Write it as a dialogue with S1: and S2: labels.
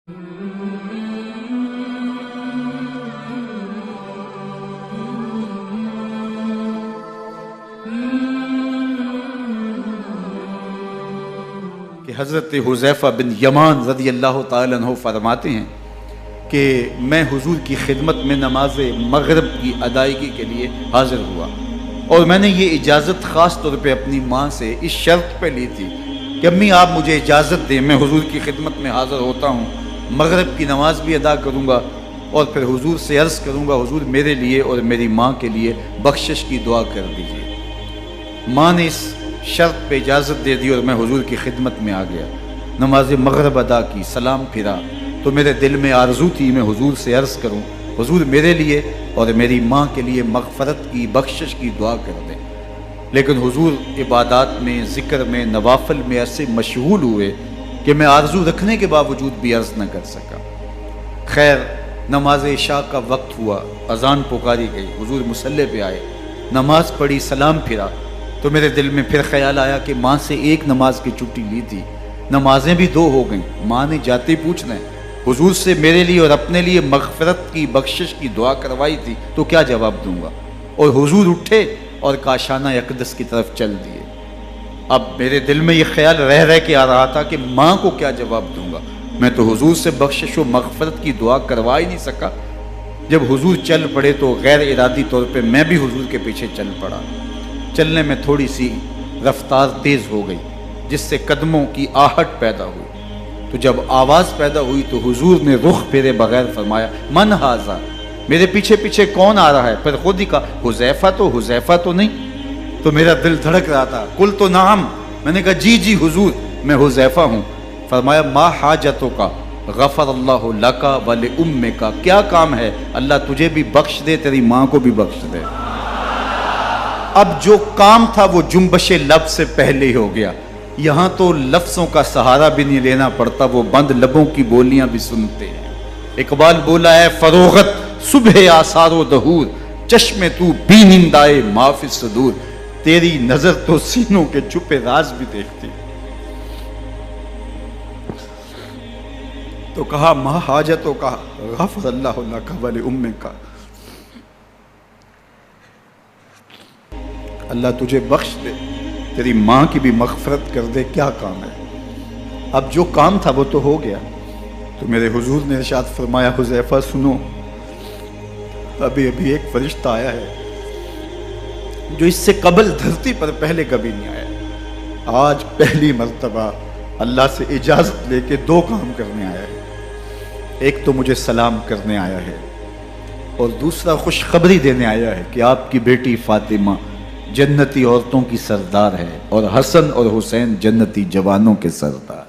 S1: کہ حضرت حذیفہ بن یمان رضی اللہ تعالیٰ عنہ فرماتے ہیں کہ میں حضور کی خدمت میں نماز مغرب کی ادائیگی کے لیے حاضر ہوا، اور میں نے یہ اجازت خاص طور پہ اپنی ماں سے اس شرط پہ لی تھی کہ امی آپ مجھے اجازت دیں، میں حضور کی خدمت میں حاضر ہوتا ہوں، مغرب کی نماز بھی ادا کروں گا، اور پھر حضور سے عرض کروں گا حضور میرے لیے اور میری ماں کے لیے بخشش کی دعا کر دیجیے۔ ماں نے اس شرط پہ اجازت دے دی اور میں حضور کی خدمت میں آ گیا، نماز مغرب ادا کی، سلام پھرا تو میرے دل میں آرزو تھی میں حضور سے عرض کروں حضور میرے لیے اور میری ماں کے لیے مغفرت کی بخشش کی دعا کر دیں، لیکن حضور عبادات میں، ذکر میں، نوافل میں ایسے مشغول ہوئے کہ میں آرزو رکھنے کے باوجود بھی عرض نہ کر سکا۔ خیر نماز عشاء کا وقت ہوا، اذان پکاری گئی، حضور مصلی پہ آئے، نماز پڑھی، سلام پھرا تو میرے دل میں پھر خیال آیا کہ ماں سے ایک نماز کی چھٹی لی تھی، نمازیں بھی 2 ہو گئیں، ماں نے جاتے پوچھنا ہے حضور سے میرے لیے اور اپنے لیے مغفرت کی بخشش کی دعا کروائی تھی تو کیا جواب دوں گا، اور حضور اٹھے اور کاشانہ اقدس کی طرف چل دیے۔ اب میرے دل میں یہ خیال رہ کے آ رہا تھا کہ ماں کو کیا جواب دوں گا، میں تو حضور سے بخشش و مغفرت کی دعا کروا ہی نہیں سکا۔ جب حضور چل پڑے تو غیر ارادی طور پہ میں بھی حضور کے پیچھے چل پڑا، چلنے میں تھوڑی سی رفتار تیز ہو گئی جس سے قدموں کی آہٹ پیدا ہوئی، تو جب آواز پیدا ہوئی تو حضور نے رخ پھیرے بغیر فرمایا من ھذا، میرے پیچھے پیچھے کون آ رہا ہے؟ پھر خود ہی کہا حذیفہ تو نہیں، تو میرا دل دھڑک رہا تھا، قلت نعم، میں نے کہا جی حضور میں حذیفہ ہوں۔ فرمایا ما حاجتک غفر اللہ لک ولامک، کیا کام ہے اللہ تجھے بھی بخش دے تیری ماں کو بھی بخش دے۔ اب جو کام تھا وہ جنبش لب سے پہلے ہی ہو گیا، یہاں تو لفظوں کا سہارا بھی نہیں لینا پڑتا، وہ بند لبوں کی بولیاں بھی سنتے ہیں۔ اقبال بولا ہے فروغت صبح آثار و دہور، چشم تو بی نندائے ما فی الصدور، تیری نظر تو سینوں کے چھپے راز بھی دیکھتی۔ تو کہا ما حاجتوں کا غفر اللہ لک ولامک، اللہ تجھے بخش دے تیری ماں کی بھی مغفرت کر دے، کیا کام ہے؟ اب جو کام تھا وہ تو ہو گیا۔ تو میرے حضور نے ارشاد فرمایا حذیفہ سنو، ابھی ایک فرشتہ آیا ہے جو اس سے قبل دھرتی پر پہلے کبھی نہیں آیا، آج پہلی مرتبہ اللہ سے اجازت لے کے 2 کام کرنے آیا ہے، ایک تو مجھے سلام کرنے آیا ہے اور دوسرا خوشخبری دینے آیا ہے کہ آپ کی بیٹی فاطمہ جنتی عورتوں کی سردار ہے اور حسن اور حسین جنتی جوانوں کے سردار۔